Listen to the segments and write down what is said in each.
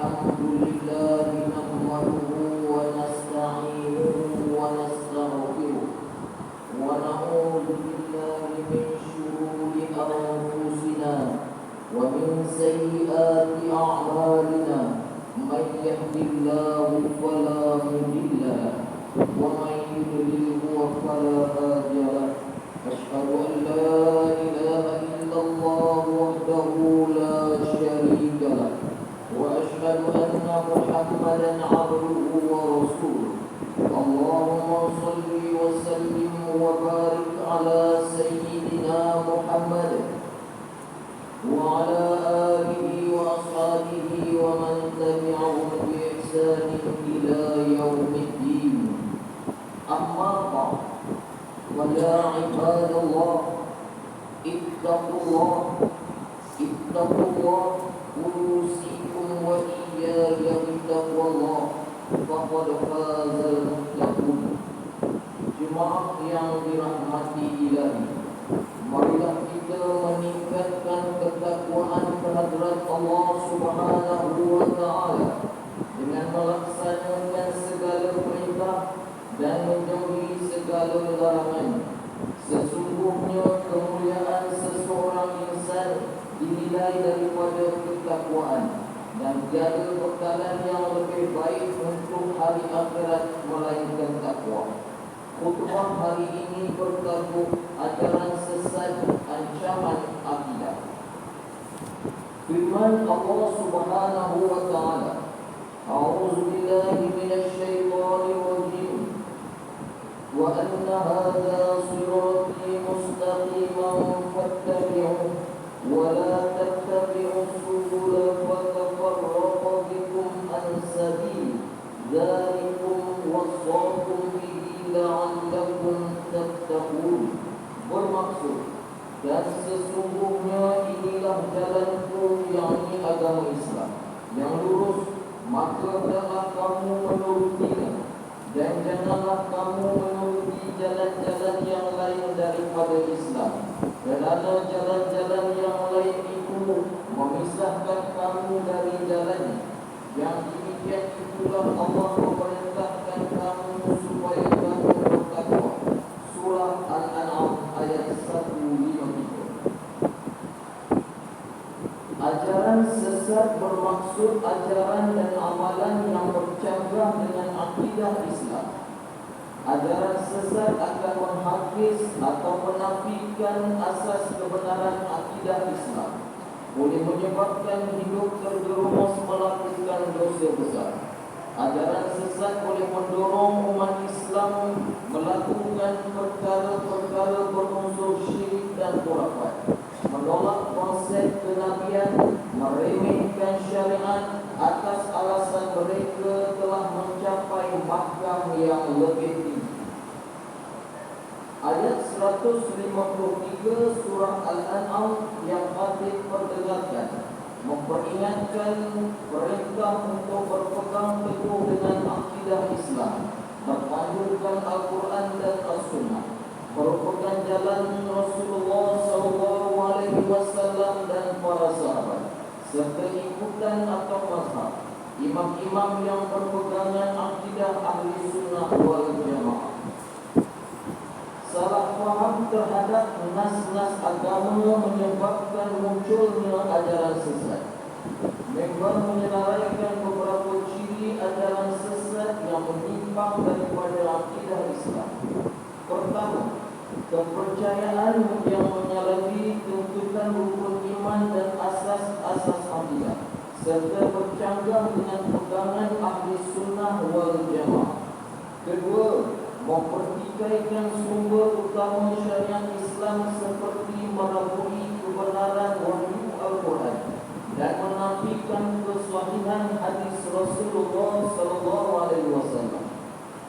الحمد لله نحمده ونستعينه ونستغفره ونعوذ بالله من شرور أنفسنا ومن سيئات أعمالنا من يهد الله فلا مضل له ومن يضلل فلا هادي له أشهد أن لا إله إلا الله وحده لا شريك له وأشهد أن محمدا عبده ورسوله اللهم صل وسلم وبارك على سيدنا محمد وعلى آله وأصحابه ومن تبعهم بإحسان إلى يوم الدين أما بعد ويا عباد الله اتقوا الله أوصيكم وإياي بتقوى الله فقد فاز المتقون. Jemaah yang dirahmati Ilahi, marilah kita meningkatkan ketakwaan kehadrat Allah Subhanahu wa Ta'ala dengan melaksanakan segala perintah dan menjauhi segala larangan. Sesungguhnya kemuliaan seseorang insan dinilai daripada ketakwaan, dan tiada bekalan yang lebih baik untuk hari akhirat melainkan takwa. Khutbah hari ini bertajuk ajaran sesat ancaman akidah. Firman Allah Subhanahu wa Ta'ala, A'udzu billahi minasy syaithanir rajim. Wa anna hadza sirati mustaqiman fattabi'uhu wa la tattabi'us subula fatafarraqa bikum an sabili dzalikum wasaqakum bihi la'allakum tattaqun. Bermaksud, dan sesungguhnya inilah jalanku, yakni agama Islam yang lurus, maka janganlah kamu menurutinya, dan janganlah kamu menuruti jalan-jalan yang lain daripada Islam, kerana jalan-jalan yang lain itu memisahkan kamu dari jalannya. Yang demikian itulah Allah memerintahkan kamu supaya kamu bertakwa. Surah Al-An'am ayat 153. Ajaran sesat bermaksud ajaran dan amalan yang bercanggah dengan akidah Islam. Ajaran sesat akan menghapis atau menafikan asas kebenaran akidah Islam, boleh menyebabkan hidup terjerumus melakukan dosa besar. Ajaran sesat boleh mendorong umat Islam melakukan perkara-perkara berunsur syirik dan khurafat, menolak konsep kenabian, meremehkan syariat atas alasan mereka telah mencapai mahkam yang lebih tinggi. Ayat 153 surah Al-An'am yang Khatib perdengarkan memperingatkan perintah untuk berpegang teguh dengan akidah Islam, berpandukan Al-Quran dan As-Sunnah, merupakan jalan Rasulullah SAW dan para sahabat, serta ikutan atau mazhab imam-imam yang berpegangan akidah ahli sunnah wal jamaah. Salah faham terhadap nas-nas agama menyebabkan munculnya ajaran sesat. Mereka menyelarakan beberapa ciri ajaran sesat yang menyimpang daripada akidah Islam. Pertama, kepercayaan yang menyalahi tuntutan rukun iman dan asas-asas akidah, serta bercanggah dengan pegangan ahli sunnah wal jamaah. Kedua, mempertikaikan sumber utama syariat Islam seperti merabui kebenaran wahyu Al-Quran dan menafikan kesahihan hadis Rasulullah SAW.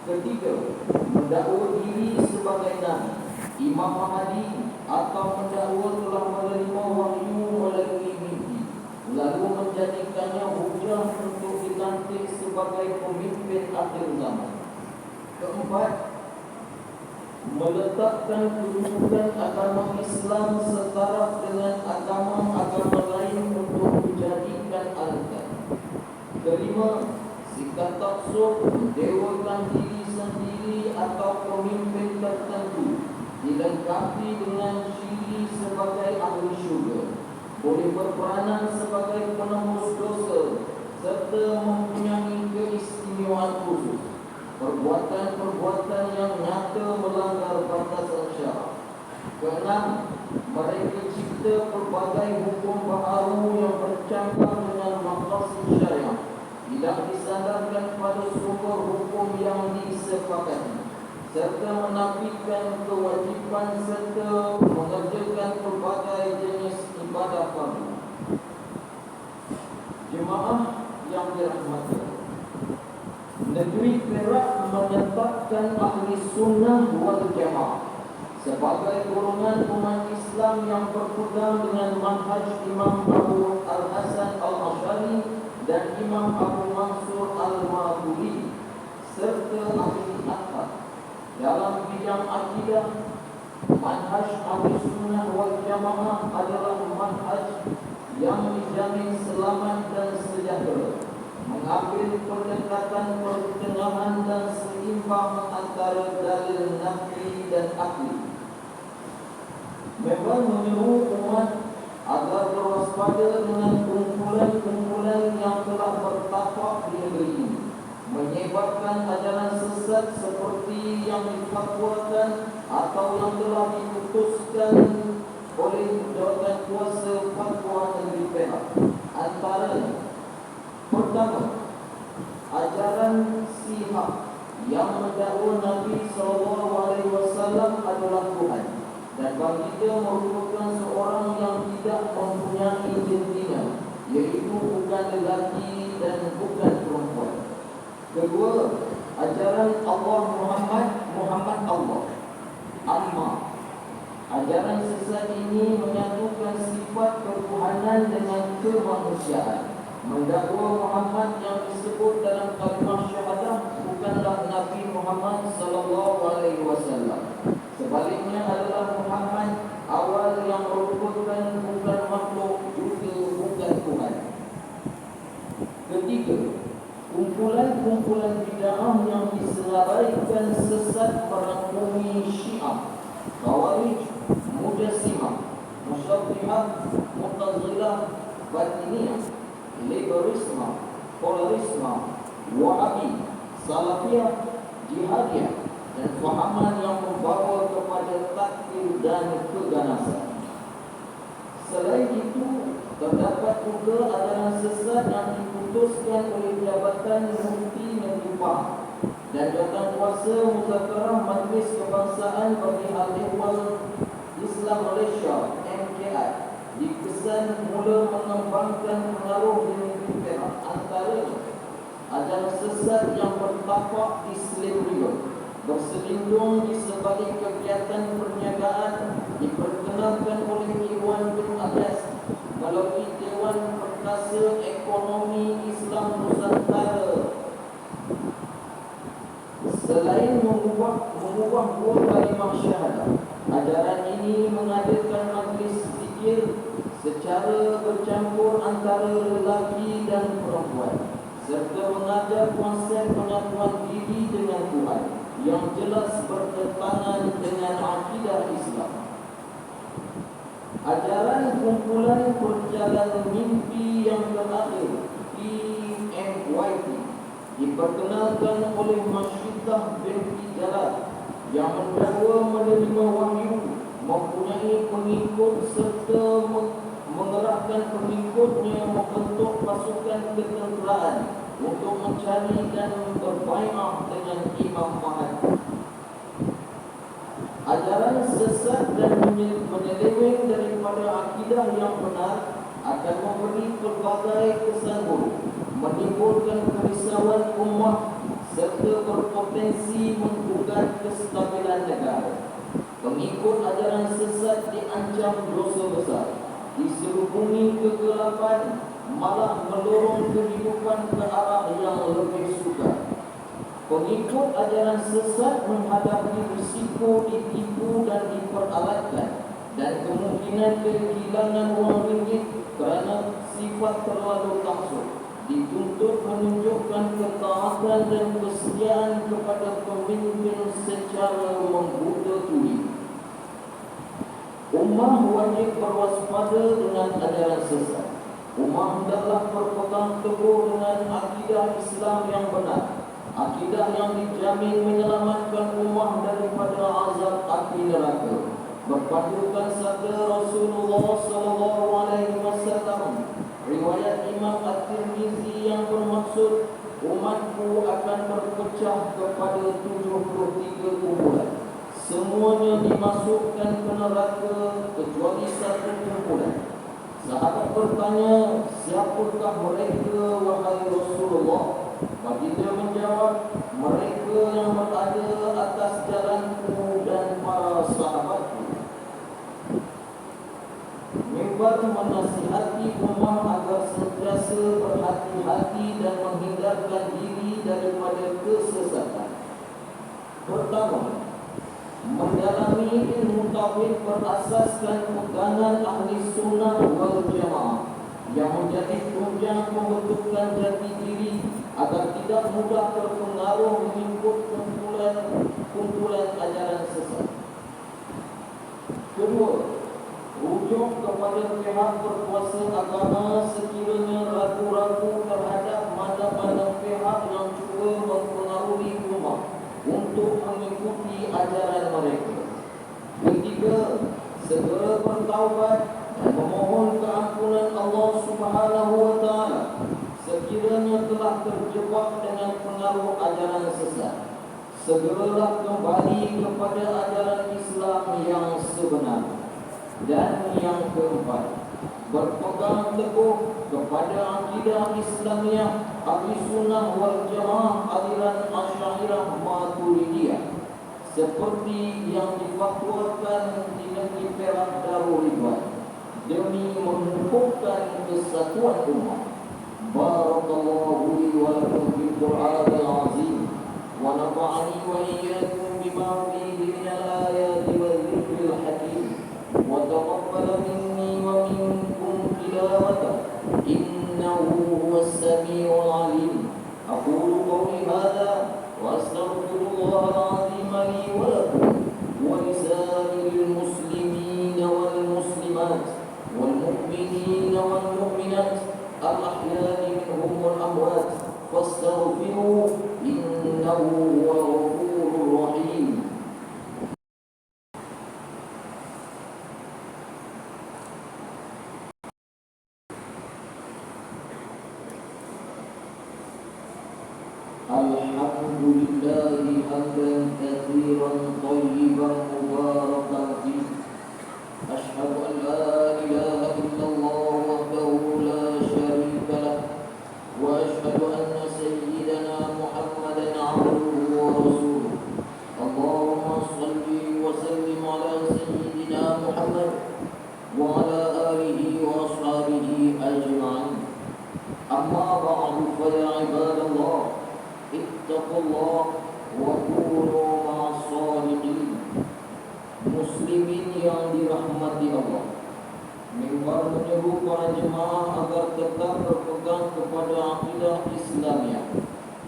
Ketiga, mendakwa diri sebagai nabi, imam mahdi, atau mendakwa telah menerima wahyu melalui mimpi, lalu menjadikannya hujah untuk dilantik sebagai pemimpin akhir zaman. Keempat, meletakkan kedudukan agama Islam setara dengan agama-agama lain untuk dijadikan alat. kelima, sikap taksub, mendewakan diri sendiri atau pemimpin tertentu, dilengkapi dengan ciri sebagai ahli syurga, boleh berperanan sebagai penembus dosa, serta mempunyai keistimewaan khusus. Perbuatan-perbuatan yang nyata melanggar batasan syarak. Keenam, mereka cipta pelbagai hukum baharu yang bercampur dengan maqasid syariah, tidak disandarkan pada sumber hukum yang disepakati, serta menafikan kewajipan serta mengerjakan pelbagai jenis ibadah fardu. Jemaah yang dirahmati, negeri Perak menetapkan ahli sunnah wal jamaah sebagai golongan umat Islam yang berpegang dengan manhaj Imam Abu Al-Hasan Al-Asy'ari dan Imam Abu Mansur Al-Maturidi serta ahli akhlak. Dalam bidang akidah, manhaj ahli sunnah wal jamaah adalah manhaj yang dijamin selamat dan sejahtera, mengambil pendekatan pertengahan dan seimbang antara dalil naqli dan akli. Memang menyeru umat agar berwaspada dengan kumpulan-kumpulan yang telah bertapak di negeri ini, menyebarkan ajaran sesat seperti yang difatwakan atau yang telah diputuskan oleh jawatan kuasa fatwa negeri Perak. Antaranya, pertama, ajaran Syiah yang mendakwa Nabi SAW adalah Tuhan, dan baginda merupakan seorang yang tidak mempunyai jantina, iaitu bukan lelaki dan bukan perempuan. Kedua, ajaran Allah Muhammad Allah Allah. Ajaran sesat ini menyatukan sifat ketuhanan dengan kemanusiaan, mendakwa Muhammad yang disebut dalam kalimah syahadah bukanlah Nabi Muhammad SAW. Sebaliknya adalah Muhammad awal yang merupakan bukan makhluk juga bukan Tuhan. Ketiga, kumpulan-kumpulan bid'ah yang diselaraikan sesat merangkumi Syiah, Khawarij, Mujassimah, Musyabbihah, Mu'tazilah, Batiniyah, Liberisme, Polarisme, Wahabi, Salafiyah, Jihadiyah, dan fahaman yang membawa kepada takfir dan keganasan. Selain itu, terdapat juga ajaran sesat yang diputuskan oleh Jabatan Mufti Negeri Pahang dan Jawatankuasa Muzakarah Majlis Kebangsaan bagi Al-Ehwal Islam Malaysia (MKI) dikesan mula mengembangkan pengaruh di negeri Perak. Antaranya, ajaran sesat yang bertapak di Selebria, berselindung di sebalik kegiatan perniagaan, diperkenalkan oleh Iwan bin Abbas melalui Dewan Perkasa Ekonomi Islam Nusantara. Selain mengubah dua kalimah syahadah, ajaran ini mengadakan majlis zikir secara bercampur antara lelaki dan perempuan, serta mengajar konsep penyatuan diri dengan Tuhan yang jelas bertentangan dengan akidah Islam. Ajaran kumpulan perjalanan mimpi yang terakhir PMYT diperkenalkan oleh Masyidah binti Jalal yang mendakwa menerima wahyu, mempunyai pengikut serta mengerahkan pengikutnya membentuk pasukan ketenteraan untuk mencari dan berbai'ah dengan Imam Mahdi. Ajaran sesat dan menyeleweng daripada akidah yang benar akan memberi pelbagai kesan buruk, menimbulkan kerisauan ummah serta berpotensi menggugat kestabilan negara. Pengikut ajaran sesat diancam dosa besar, diselubungi kegelapan, malah mendorong kehidupan ke arah yang lebih sukar. Pengikut ajaran sesat menghadapi risiko ditipu dan diperalatkan, dan kemungkinan kehilangan wang ringgit kerana sifat terlalu taksub, dituntut menunjukkan ketaatan dan kesetiaan kepada pemimpin secara membuka tuli. Ummah wajib berwaspada dengan ajaran sesat. Ummah hendaklah berpegang teguh dengan akidah Islam yang benar, akidah yang dijamin menyelamatkan ummah daripada azab api neraka. Berpandukan sabda Rasulullah SAW, riwayat Imam At-Tirmizi yang bermaksud, umatku akan berpecah kepada 73 kumpulan. Semuanya dimasukkan ke neraka kecuali satu kumpulan. Sahabat bertanya, siapakah mereka wahai Rasulullah? Baginda menjawab, mereka yang berada atas jalanku dan para sahabatku. Mimbar menasihati ummah agar sentiasa berhati-hati dan menghindarkan diri daripada kesesatan. Pertama, mendalami ilmu tauhid berasaskan pegangan ahli sunnah wal jamaah yang menjadi tunjang pembentukan jati diri agar tidak mudah terpengaruh mengikut kumpulan ajaran sesat. Kedua, rujuk kepada pihak berkuasa agama sekiranya ragu-ragu terhadap mana-mana pihak yang cuba mempengaruhi umat untuk mengikuti ajaran mereka. Ketiga, segera bertaubat dan memohon keampunan Allah Subhanahu wa taala sekiranya telah terjebak dengan pengaruh ajaran sesat. Segeralah kembali kepada ajaran Islam yang sebenar. Dan yang keempat, berpegang teguh kepada akidah Islamiyah Ahli Sunnah wal Jamaah aliran Asy'ariyah Maturidiyah seperti yang difatwakan di negeri Perak Darul Ridwan demi mengukuhkan kesatuan umat. Barakallahu li wa lakum bil Qur'anil azim wa nafa'ani wa iyyakum bima fihi min al-ayati wal dhikril hakim. وتقبل مني ومنكم تلاوته إنه هو السميع العليم. أقول قولي هذا وأستغفر الله العظيم لي ولكم ولسائر المسلمين والمسلمات والمؤمنين والمؤمنات الأحياء منهم والأموات فاستغفروه إنه هو الغفور الرحيم. Alhamdulillahi hamdan katsiran thayyiban mubarakan fih. Asyhadu an la ilaha illallah wahdahu la syarika lah wa asyhadu anna sayyidana Muhammadan abduhu wa rasuluh. Allahumma shalli wa sallim ala sayyidina Muhammad wa ala alihi wa ashabihi ajma'in. Amma ba'du fa ya ibadallah, ittaqullah wa kunu ma'as shalihin. Muslimin yang dirahmati Allah, mimbar menyeru para jemaah agar tetap berpegang kepada akidah Islamiyah,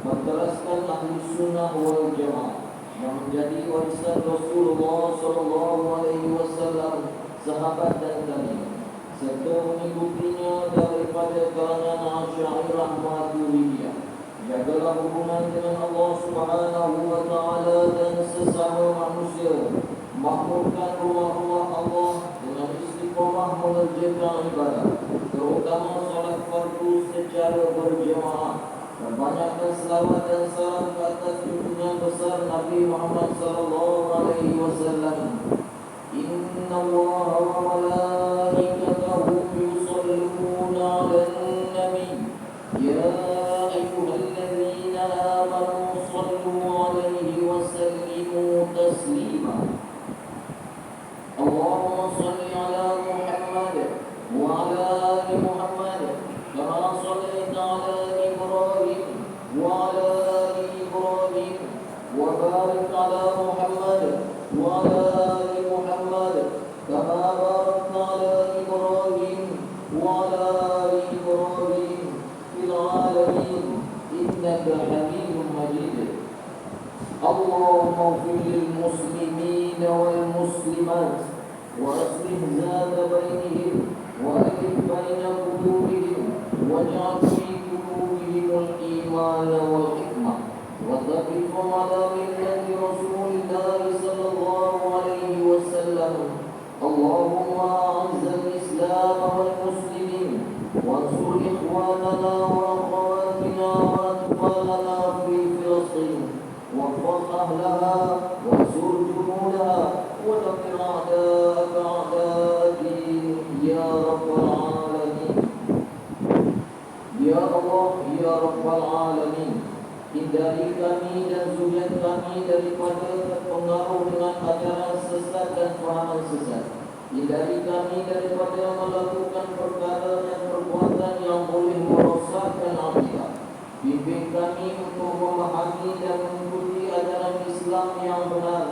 berteraskan ahli sunnah wal jamaah yang menjadi warisan Rasulullah SAW, sahabat dan tabi'in, serta mengikutinya daripada kalangan Asy'ariyah Maturidiyah. Jagalah hubungan dengan Allah Subhanahu wa taala dan sesama manusia. Makmurkan rumah-rumah Allah dengan istiqamah mengerjakan ibadah, terutama solat fardu secara berjemaah. Perbanyakkan selawat dan salam ke atas junjungan besar Nabi Muhammad sallallahu alaihi wasallam. Inna Allaha wa malaikatahu yusalluna 'alan nabi. Ya ayyuhalladzina amanu sallu 'alaihi wa sallimu taslima. Allahumma salli 'ala Muhammad wa 'ala ali Muhammad kama shallaita 'ala Ibrahim wa 'ala ali Ibrahim wa barik 'ala Muhammad wa 'ala ali Muhammad kama barakta 'ala Ibrahim wa 'ala ali Ibrahim fil 'alamin حميد مجيد. اللهم اغفر للمسلمين والمسلمات وأصلح ذات بينهم وألف بين قلوبهم واجعل في قلوبهم الإيمان والحكمة وثبتهم على ملة رسول الله صلى الله عليه وسلم. اللهم أعز الإسلام والمسلمين وانصر إخواننا وأخواتنا وأطفالنا في فلسطين واحفظ أهلها وانصر جنودها ودمر أعداءك أعداء الدين يا رب العالمين. Ya Allah, Ya Rabbal Alamin, hindari kami dan zuriat kami daripada terpengaruh dengan ajaran sesat dan fahaman sesat. Hindari kami daripada melakukan perkara dan perbuatan yang boleh merosakkan akidah. Bimbing kami untuk memahami dan mengikuti ajaran Islam yang benar.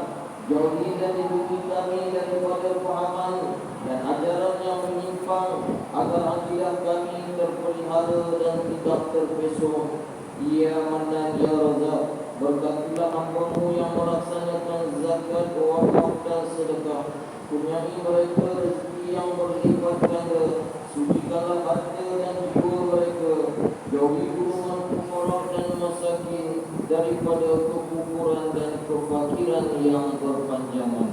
Jauhi dan lindungi kami daripada fahaman dan ajaran yang menyimpang, agar akidah kami terpelihara dan tidak terpesong. Ya Mannan Ya Razak, berkatilah hamba-Mu yang melaksanakan zakat, wakaf dan sedekah. Kurniai mereka rezeki yang berlipat ganda. Sucikanlah harta dan jiwa mereka. Jauhi golongan fuqara dan masakin daripada kekufuran dan kefakiran yang berpanjangan.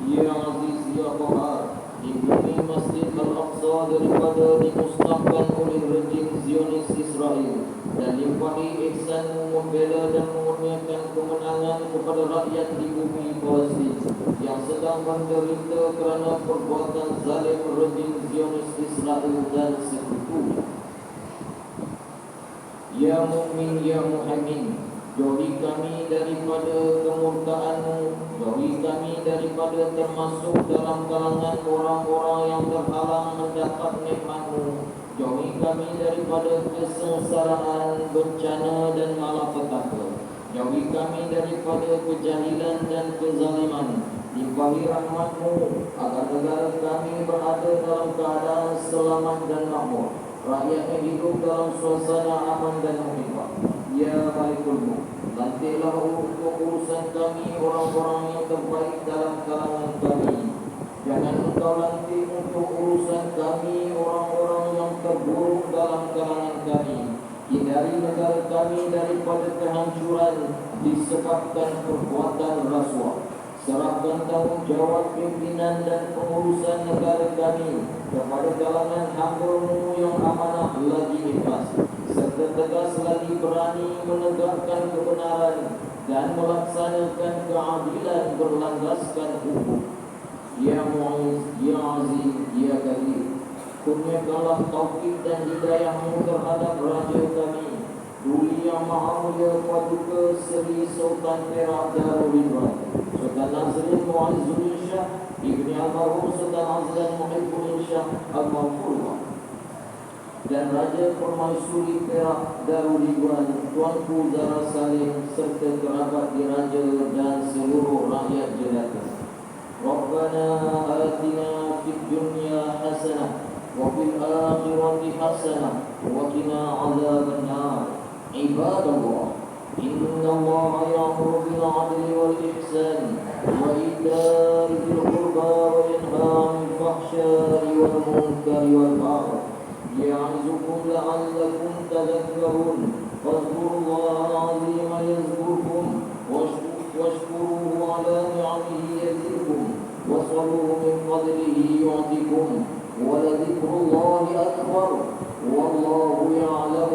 Ya Aziz Ya Qahar, lindungi Masjid Al-Aqsa daripada dimusnahkan oleh rejim Zionis Israel, dan limpahi ihsan-Mu membela dan mengurniakan kemenangan kepada rakyat di bumi Palestin yang sedang menderita kerana perbuatan zalim rejim Zionis Israel dan sekutunya. Ya Mu'min Ya Muhaimin, jauhi kami daripada kemurkaan-Mu, jauhi kami daripada termasuk dalam kalangan orang-orang yang terhalang mendapat nikmat-Mu, jauhi kami daripada kesengsaraan, bencana dan malapetaka, jauhi kami daripada kejahilan dan kezaliman. Limpahi rahmat-Mu agar negara kami berada dalam keadaan selamat dan makmur, rakyatnya hidup dalam suasana aman dan muhibah. Ya Malikul Mulk, lantiklah untuk urusan kami orang-orang yang terbaik dalam kalangan kami. Jangan Engkau lantik untuk urusan kami orang-orang yang terburuk dalam kalangan kami. Hindari negara kami daripada kehancuran disebabkan perbuatan rasuah. Serahkan tanggungjawab pimpinan dan pengurusan negara kami kepada kalangan hamba-Mu yang amanah lagi ikhlas, serta tegas lagi berani menegakkan kebenaran dan melaksanakan keadilan berlandaskan hukum. Ya Mu'izz, Ya Aziz, Ya Kadir, kurniakanlah taufik dan hidayah-Mu terhadap raja kami, Duli Yang Maha Mulia Paduka Seri Sultan Perak Darul Ridwan, Sultan Nazrin Mu'azzul Shah, Ibni Almarhum Sultan Azlan Muhibbul Shah Al-Mawfullah, dan Raja Permaisuri Perak Darul Ridwan Tuanku Zara Salim, serta kerabat diraja dan seluruh rakyat jelata. Rabbana atina fid dunya hasanah wa fil akhirati hasanah wa qina adzaban nar. Ibadallah, inna Allaha ya'muru bil 'adli wal ihsan wa ita'i dzil qurba wa yanha 'anil fahsya'i wal munkari wal baghi ya'izukum la'allakum tadhakkarun. Fadhkurullaha al-'azima yazkurkum washkuruhu 'ala ni'amihi yazidkum was'aluhu min fadlihi yu'tikum wa la dhikrullahi akbar wallahu ya'lam